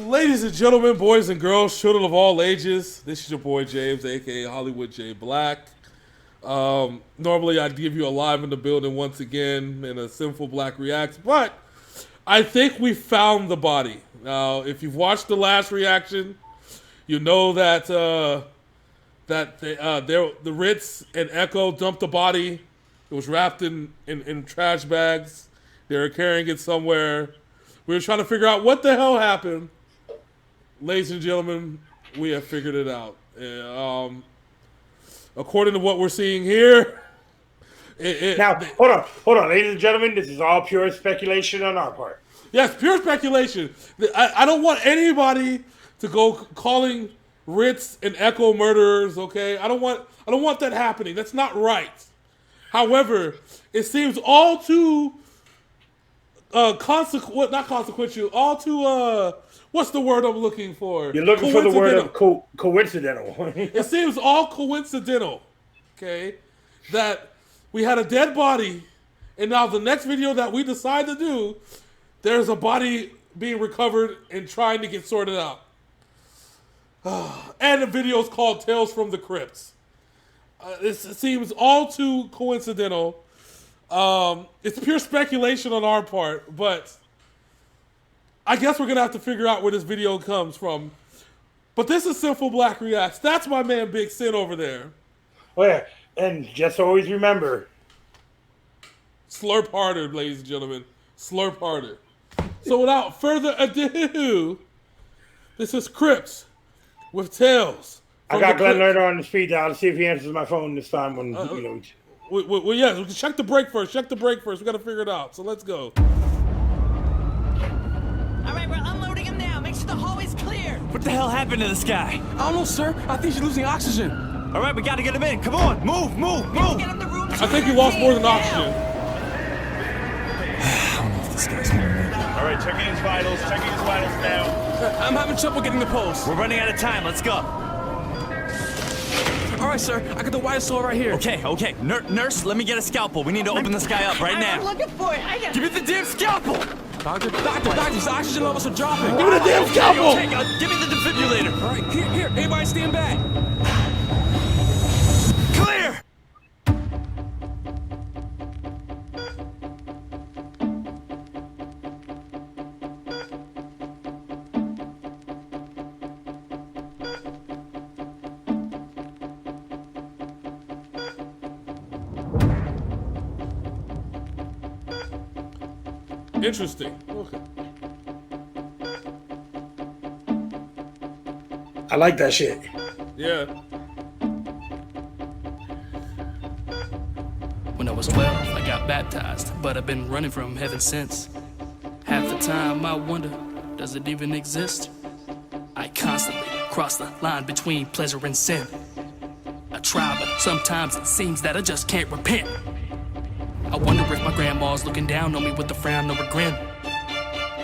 Ladies and gentlemen, boys and girls, children of all ages, this is your boy James, aka Hollywood J Black. Normally I'd give you a live in the building once again in a Synful Blaq reacts, but I think we found the body. Now, if you've watched the last reaction, you know that the Ritz and Echo dumped the body. It was wrapped in trash bags. They were carrying it somewhere. We were trying to figure out what the hell happened. Ladies and gentlemen, we have figured it out. According to what we're seeing here, now hold on, ladies and gentlemen, this is all pure speculation on our part. Yes, pure speculation. I don't want anybody to go calling Ritz and Echo murderers. Okay, I don't want that happening. That's not right. However, it seems all too not consequential. All too what's the word I'm looking for? You're looking for the word of coincidental. It seems all coincidental, okay, that we had a dead body, and now the next video that we decide to do, there's a body being recovered and trying to get sorted out. And the video is called Tales from the Crypt. It seems all too coincidental. It's pure speculation on our part, but I guess we're going to have to figure out where this video comes from. But this is Synful Blaq Reacts. That's my man Big Sin over there. Oh yeah, and just always remember. Slurp harder, ladies and gentlemen. Slurp harder. So without further ado, this is Crypt with Tales. I got Glenn Lerner on the speed dial to see if he answers my phone this time when, you know. Well, yeah, check the break first. Check the break first. We got to figure it out. So let's go. Alright, we're unloading him now. Make sure the hallway's clear. What the hell happened to this guy? I don't know, sir. I think she's losing oxygen. Alright, we gotta get him in. Come on, move. Get in the room. I think he lost more than oxygen. I don't know if this guy's gonna make it. Alright, checking his vitals now. I'm having trouble getting the pulse. We're running out of time. Let's go. All right, sir. I got the wire saw right here. Okay. Nurse, let me get a scalpel. We need to open this guy up right now. I'm looking for it. I got Give me the damn scalpel! Doctor, his oxygen levels are dropping. Give me the damn scalpel! Okay, give me the defibrillator. All right, here. Everybody stand back. Clear! Interesting. Okay. I like that shit. Yeah. When I was 12, I got baptized, but I've been running from heaven since. Half the time I wonder, does it even exist? I constantly cross the line between pleasure and sin. I try, but sometimes it seems that I just can't repent. I wonder if my grandma's looking down on me with a frown or a grin.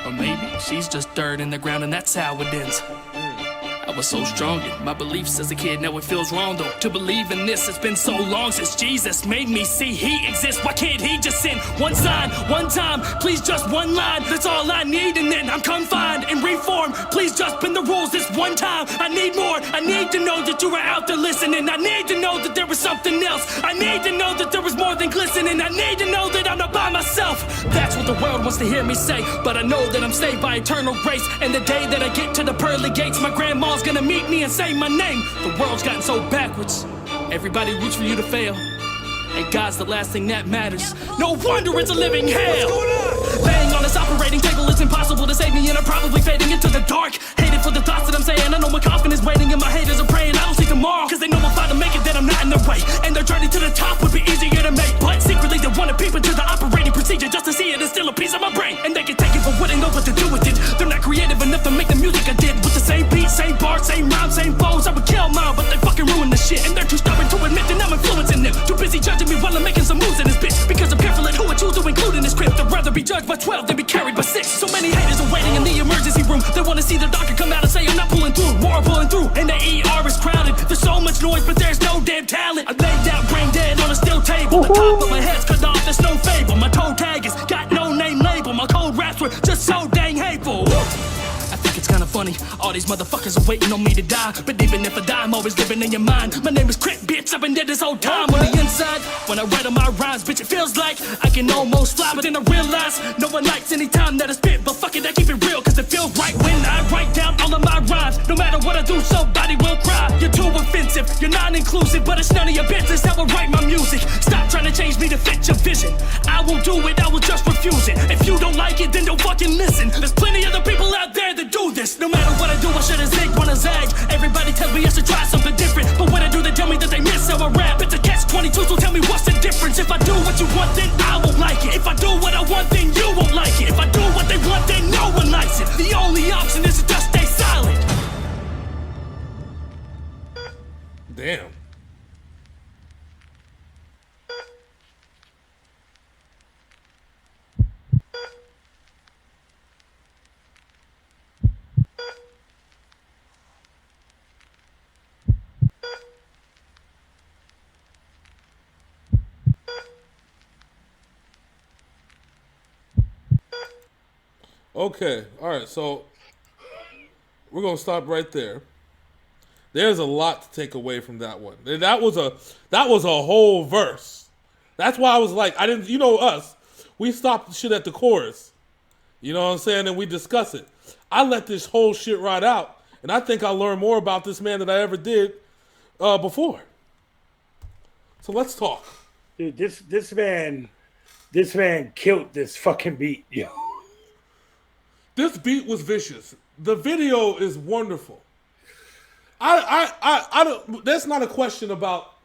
Or maybe she's just dirt in the ground and that's how it ends. I was so strong in my beliefs as a kid, now it feels wrong though to believe in this. It's been so long since Jesus made me see he exists. Why can't he just send one sign, one time, please just one line? That's all I need and then I'm confined and reformed. Please just bend the rules this one time. I need more, I need to know that you are out there listening. I need to know that there was something else. I need to know that there was more than glistening. I need to know that I'm not by myself. That's what the world wants to hear me say, but I know that I'm saved by eternal grace. And the day that I get to the pearly gates, my grandma's gonna meet me and say my name. The world's gotten so backwards. Everybody roots for you to fail, and God's the last thing that matters. No wonder it's a living hell. Laying on this operating table, it's impossible to save me, and I'm probably fading into the dark. Hated for the thoughts that I'm saying. I know my coffin is waiting, and my haters are praying I don't see tomorrow, cause they know if I don't make it, then I'm not in the right. And their journey to the top would be easier to make, but secretly they want to peep into the operating procedure just to see it is still a piece of my brain. And they can take it for what they know what to do with it. They're not creative enough to make the music I did with the same beat, same bar, same rhyme, same flows. I would kill mine, but they fucking ruin the shit. And they're too stubborn to admit that I'm influencing them. Too busy judging me while I'm making some moves in this bitch. Because see the doctor come out and say I'm not pulling through. More pulling through, and the ER is crowded. There's so much noise, but there's no damn talent. I laid out brain dead on a steel table. The top of my head's cut off, there's no fable. My toe tag is got no name label. My cold raps were just so dang hateful. I think it's kinda funny, all these motherfuckers are waiting on me to die. But even if I die, I'm always living in your mind. My name is Crypt, bitch, I've been dead this whole time. On the inside, when I write on my rhymes, bitch, it feels like I can almost fly. But then I realize, no one likes any time that I spit. But fuck it, I keep it real, cause it feels right when I write down all of my rhymes. No matter what I do, somebody will cry. You're too offensive, you're non-inclusive, but it's none of your business how I write my music. Stop trying to change me to fit your vision. I won't do it, I will just refuse it. If you don't like it, then don't fucking listen. There's plenty other people out there that do this. No matter what I do, I should've zig, wanna zag. Everybody tells me I should try something different, but when I do, they tell me that they miss how I rap. It's a catch-22, so tell me what's the difference. If I do what you want, then I won't like it. If I do what I want, then you won't like it. If I do what they want, then no one likes it. The only option is to just stay silent. Damn. Okay, all right, so we're gonna stop right there. There's a lot to take away from that one. That was a whole verse. That's why I was like, I didn't, you know us, we stop the shit at the chorus. You know what I'm saying? And we discuss it. I let this whole shit ride out, and I think I learned more about this man than I ever did before. So let's talk. Dude, this man killed this fucking beat, yo. This beat was vicious. The video is wonderful. I don't. That's not a question about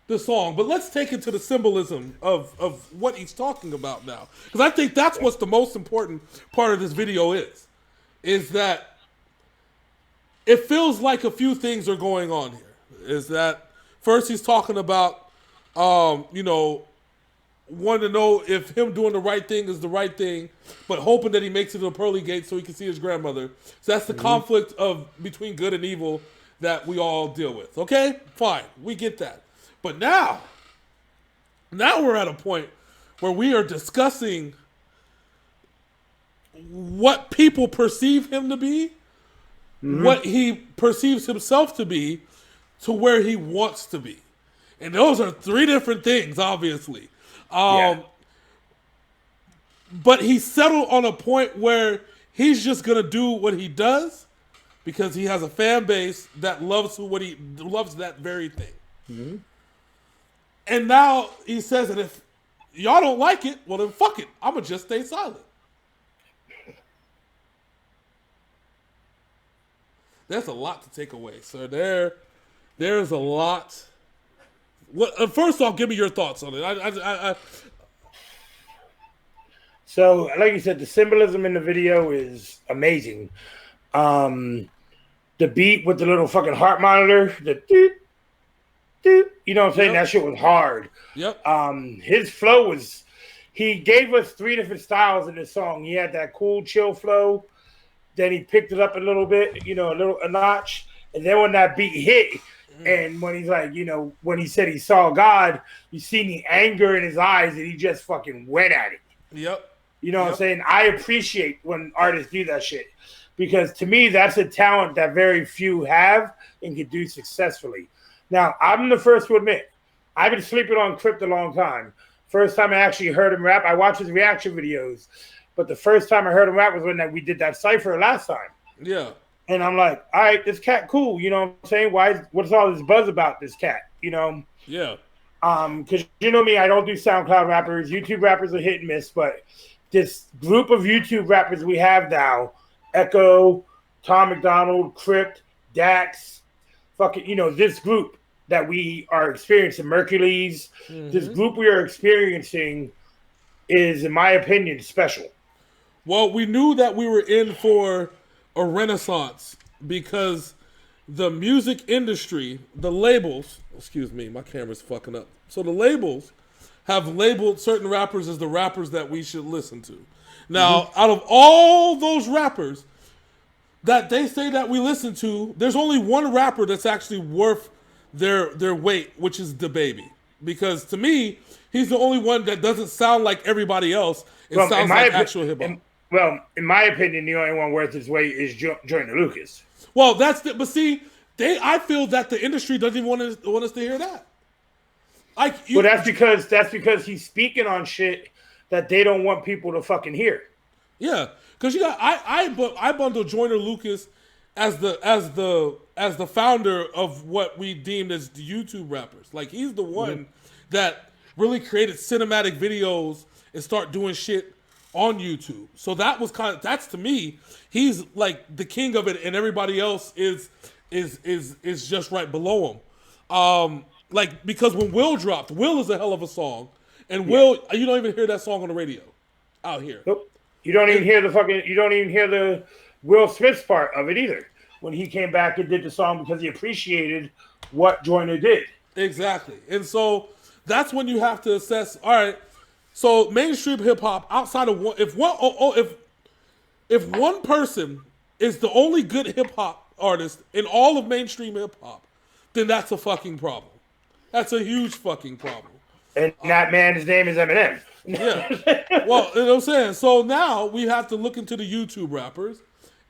the song, but let's take it to the symbolism of what he's talking about now, because I think that's what's the most important part of this video is that it feels like a few things are going on here. Is that first he's talking about, wanting to know if him doing the right thing is the right thing, but hoping that he makes it to the pearly gates so he can see his grandmother. So that's the conflict of between good and evil that we all deal with. Okay? Fine. We get that. But now we're at a point where we are discussing what people perceive him to be, what he perceives himself to be, to where he wants to be. And those are three different things, obviously. But he settled on a point where he's just gonna do what he does because he has a fan base that loves that very thing. And now he says that if y'all don't like it, well then fuck it, I'ma just stay silent. There's a lot to take away, sir. There's a lot. First off, give me your thoughts on it. So, like you said, the symbolism in the video is amazing. The beat with the little fucking heart monitor, the doot, doot, you know what I'm saying? That shit was hard. Yep. His flow was, he gave us three different styles in this song. He had that cool, chill flow. Then he picked it up a little bit, a notch. And then when that beat hit, and when he's like, when he said he saw God, you see the anger in his eyes and he just fucking went at it. Yep. You know what I'm saying? I appreciate when artists do that shit because to me, that's a talent that very few have and can do successfully. Now, I'm the first to admit, I've been sleeping on Crypt a long time. First time I actually heard him rap, I watched his reaction videos, but the first time I heard him rap was when we did that cypher last time. Yeah. And I'm like, all right, this cat cool. You know what I'm saying? What's all this buzz about this cat? Yeah. Because you know me, I don't do SoundCloud rappers. YouTube rappers are hit and miss, but this group of YouTube rappers we have now, Echo, Tom McDonald, Crypt, Dax, this group that we are experiencing, Mercules, this group we are experiencing is, in my opinion, special. Well, we knew that we were in for a renaissance because the music industry, the labels, excuse me, my camera's fucking up. So the labels have labeled certain rappers as the rappers that we should listen to. Now, out of all those rappers, that they say that we listen to, there's only one rapper that's actually worth their weight, which is DaBaby. Because to me, he's the only one that doesn't sound like everybody else. It sounds like actual hip hop. Well, in my opinion, the only one worth his weight is Joyner Lucas. Well, but see, I feel that the industry doesn't even want us to hear that. Well, that's because he's speaking on shit that they don't want people to fucking hear. Yeah, because I bundle Joyner Lucas as the founder of what we deemed as the YouTube rappers. Like, he's the one that really created cinematic videos and start doing shit on YouTube. So that's to me, he's like the king of it, and everybody else is just right below him. Like, because when Will dropped, Will is a hell of a song, and Will, you don't even hear that song on the radio out here. Nope. You don't even hear the Will Smith's part of it either. When he came back and did the song because he appreciated what Joyner did. Exactly. And so that's when you have to assess, all right, so mainstream hip hop outside of one, if one person is the only good hip hop artist in all of mainstream hip hop, then that's a fucking problem. That's a huge fucking problem. And that man's name is Eminem. Yeah. Well, you know what I'm saying? So now we have to look into the YouTube rappers,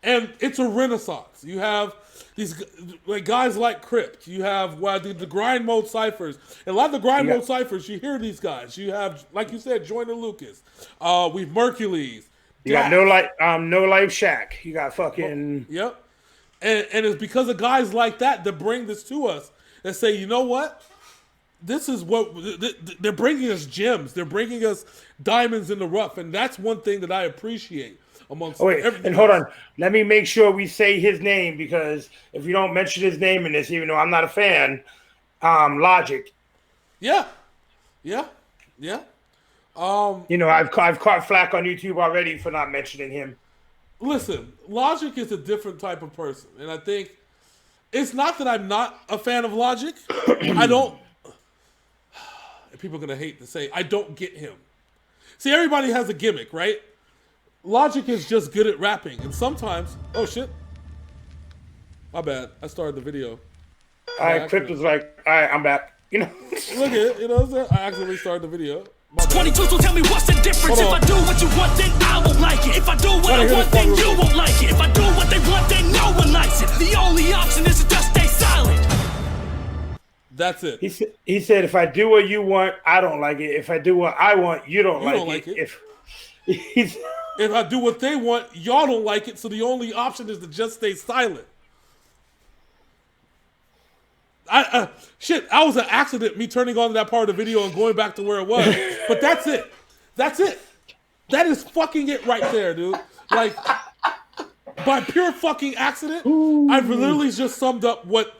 and it's a renaissance. You have these like guys like Crypt. You have the grind mode ciphers. And a lot of the grind mode ciphers, you hear these guys. You have, like you said, Joyner Lucas. We've Mercules. You got No Life Shaq. You got fucking Yep. And it's because of guys like that bring this to us and say, you know what? This is what they're bringing us gems. They're bringing us diamonds in the rough, and that's one thing that I appreciate amongst. Oh wait, and hold on. Let me make sure we say his name, because if you don't mention his name in this, even though I'm not a fan, Logic. Yeah. I've caught flack on YouTube already for not mentioning him. Listen, Logic is a different type of person, and I think it's not that I'm not a fan of Logic. I don't. People are going to hate to say, I don't get him. See, everybody has a gimmick, right? Logic is just good at rapping. And sometimes, oh shit. My bad. I started the video. All right, Crypt was like, all right, I'm back. Look at it. You know what I'm saying? I accidentally started the video. 22, so tell me what's the difference? If I do what you want, then I won't like it. If I do what I want, then you won't like it. If I do what they want, then no one likes it. The only option is to just stay silent. That's it. He said, if I do what you want, I don't like it. If I do what I want, you don't like it. If I do what they want, y'all don't like it. So the only option is to just stay silent. I was an accident, me turning on that part of the video and going back to where it was. But that's it. That's it. That is fucking it right there, dude. Like, by pure fucking accident, I've literally just summed up what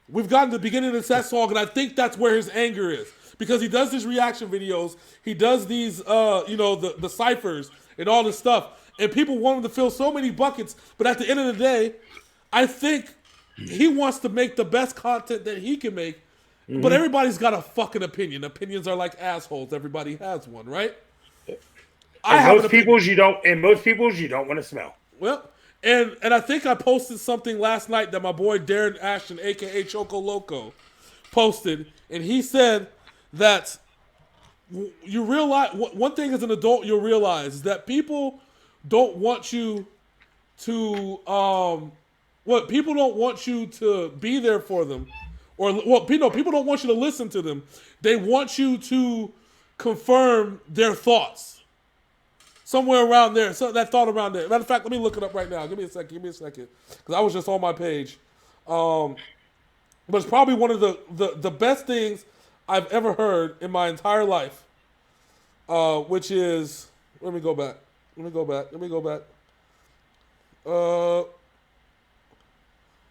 we've gotten to the beginning of that song, and I think that's where his anger is. Because he does these reaction videos, he does these, the ciphers and all this stuff, and people want him to fill so many buckets, but at the end of the day, I think he wants to make the best content that he can make, but everybody's got a fucking opinion. Opinions are like assholes. Everybody has one, right? Most people's you don't want to smell. Well, and I think I posted something last night that my boy Darren Ashton, a.k.a. Choco Loco, posted, and he said that you realize, one thing as an adult you'll realize is that people don't want you to, people don't want you to be there for them, people don't want you to listen to them. They want you to confirm their thoughts. Somewhere around there. So that thought around there. Matter of fact, let me look it up right now. Give me a second. Because I was just on my page. But it's probably one of the best things I've ever heard in my entire life. Which is, let me go back.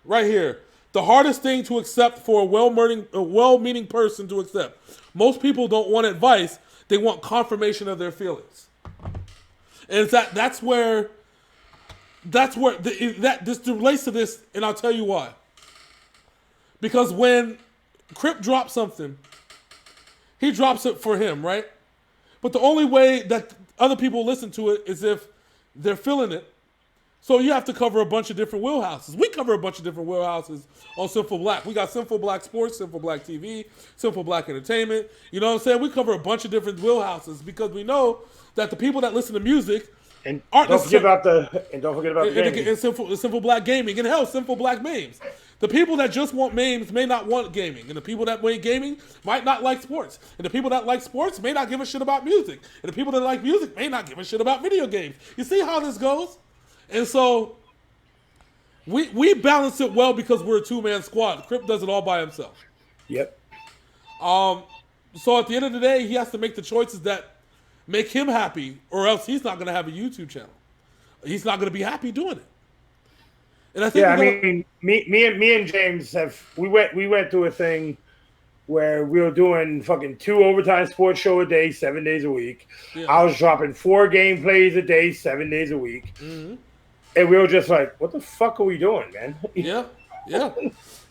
Right here. The hardest thing to accept for a well-meaning person to accept. Most people don't want advice. They want confirmation of their feelings. And that's where this relates to this, and I'll tell you why. Because when Crypt drops something, he drops it for him, right? But the only way that other people listen to it is if they're feeling it, So you have to cover a bunch of different wheelhouses. We cover a bunch of different wheelhouses on Synful Blaq. We got Synful Blaq Sports, Synful Blaq TV, Synful Blaq Entertainment. You know what I'm saying? We cover a bunch of different wheelhouses because we know that the people that listen to music aren't don't forget about the gaming. And Synful Blaq Gaming, and hell, Synful Blaq memes. The people that just want memes may not want gaming, and the people that want gaming might not like sports, and the people that like sports may not give a shit about music, and the people that like music may not give a shit about video games. You see how this goes? And so we balance it well because we're a two-man squad. Crypt does it all by himself. Yep. So at the end of the day, he has to make the choices that make him happy, or else he's not going to have a YouTube channel. He's not going to be happy doing it. And I think me and James we went through a thing where we were doing fucking 2 overtime sports show a day, 7 days a week. Yeah. I was dropping 4 gameplays a day, 7 days a week. Mm-hmm. And we were just like, what the fuck are we doing, man? Yeah.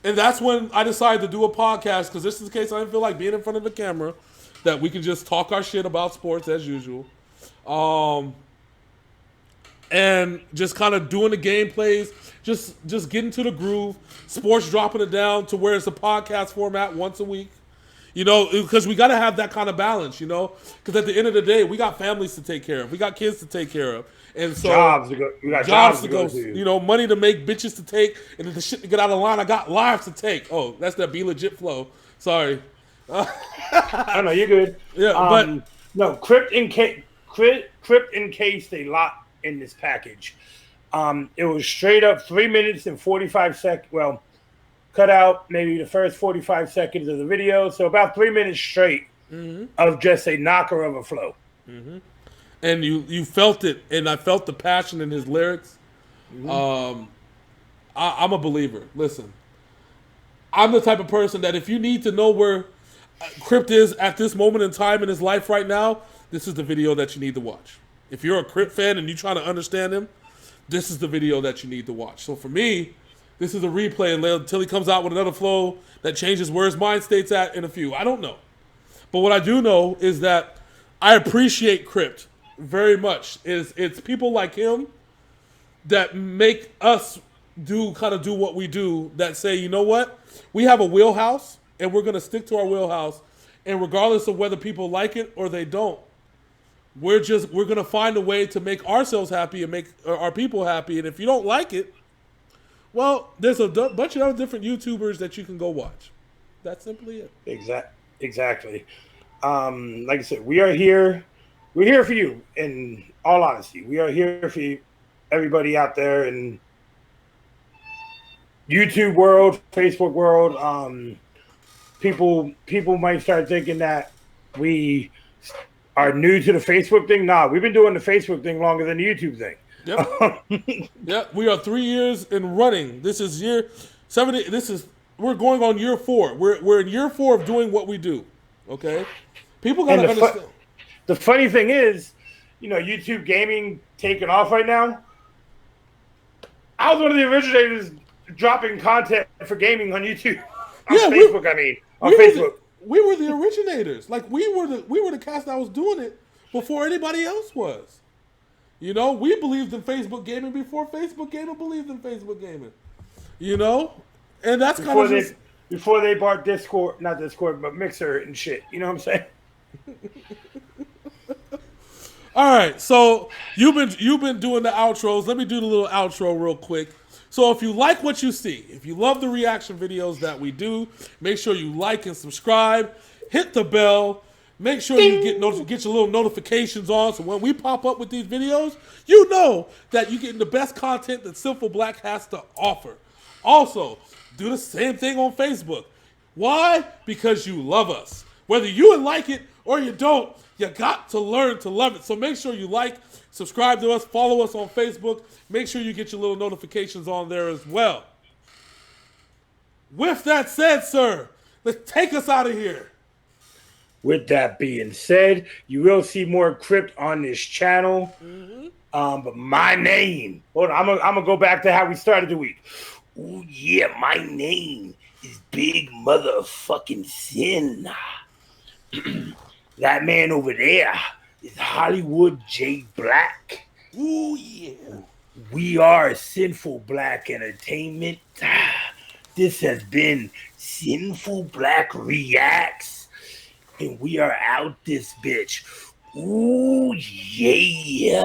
And that's when I decided to do a podcast, because this is the case I didn't feel like being in front of the camera, that we can just talk our shit about sports as usual. And just kind of doing the gameplays, just getting to the groove, sports dropping it down to where it's a podcast format once a week. You know, because we got to have that kind of balance, you know, because at the end of the day, we got families to take care of. We got kids to take care of. And so we got jobs to go to. You know, money to make, bitches to take, and then the shit to get out of line, I got lives to take. Oh, that's that Be Legit flow. Sorry. I know, you're good. Yeah, but no, Crypt encased a lot in this package. It was straight up 3 minutes and 45 seconds. Well, cut out maybe the first 45 seconds of the video, so about 3 minutes straight of just a knocker of a flow. Mm-hmm. And you felt it, and I felt the passion in his lyrics. I'm a believer. Listen, I'm the type of person that if you need to know where Crypt is at this moment in time in his life right now, this is the video that you need to watch. If you're a Crypt fan and you're trying to understand him, this is the video that you need to watch. So for me, this is a replay until he comes out with another flow that changes where his mind state's at in a few. I don't know. But what I do know is that I appreciate Crypt very much. It's people like him that make us do what we do, that say, you know what? We have a wheelhouse and we're going to stick to our wheelhouse, and regardless of whether people like it or they don't, we're going to find a way to make ourselves happy and make our people happy. And if you don't like it, well, there's a bunch of other different YouTubers that you can go watch. That's simply it. Exactly. Like I said, we are here. We're here for you, in all honesty. We are here for you, everybody out there in YouTube world, Facebook world. People might start thinking that we are new to the Facebook thing. Nah, we've been doing the Facebook thing longer than the YouTube thing. Yep. Yep. We are 3 years in running. This is year 70. We're going on year 4. We're in year 4 of doing what we do. Okay. People gotta understand. The funny thing is, you know, YouTube gaming taking off right now. I was one of the originators dropping content for gaming on YouTube. On Facebook. We were the originators. Like we were the cast that was doing it before anybody else was. You know, we believed in Facebook gaming before Facebook gaming believed in Facebook gaming. You know? And that's kind of before they bought not Discord, but Mixer and shit. You know what I'm saying? All right, so you've been doing the outros. Let me do the little outro real quick. So if you like what you see, if you love the reaction videos that we do, make sure you like and subscribe. Hit the bell. Make sure you get your little notifications on, so when we pop up with these videos, you know that you're getting the best content that Synful Blaq has to offer. Also, do the same thing on Facebook. Why? Because you love us. Whether you like it or you don't, you got to learn to love it. So make sure you like, subscribe to us, follow us on Facebook. Make sure you get your little notifications on there as well. With that said, sir, let's take us out of here. With that being said, you will see more Crypt on this channel. But my name, hold on, I'm gonna go back to how we started the week. Oh yeah, my name is Big Motherfucking Sin. That man over there is Hollywood J Black. Ooh yeah. We are Synful Blaq Entertainment. This has been Synful Blaq Reacts. And we are out this bitch. Ooh, yeah.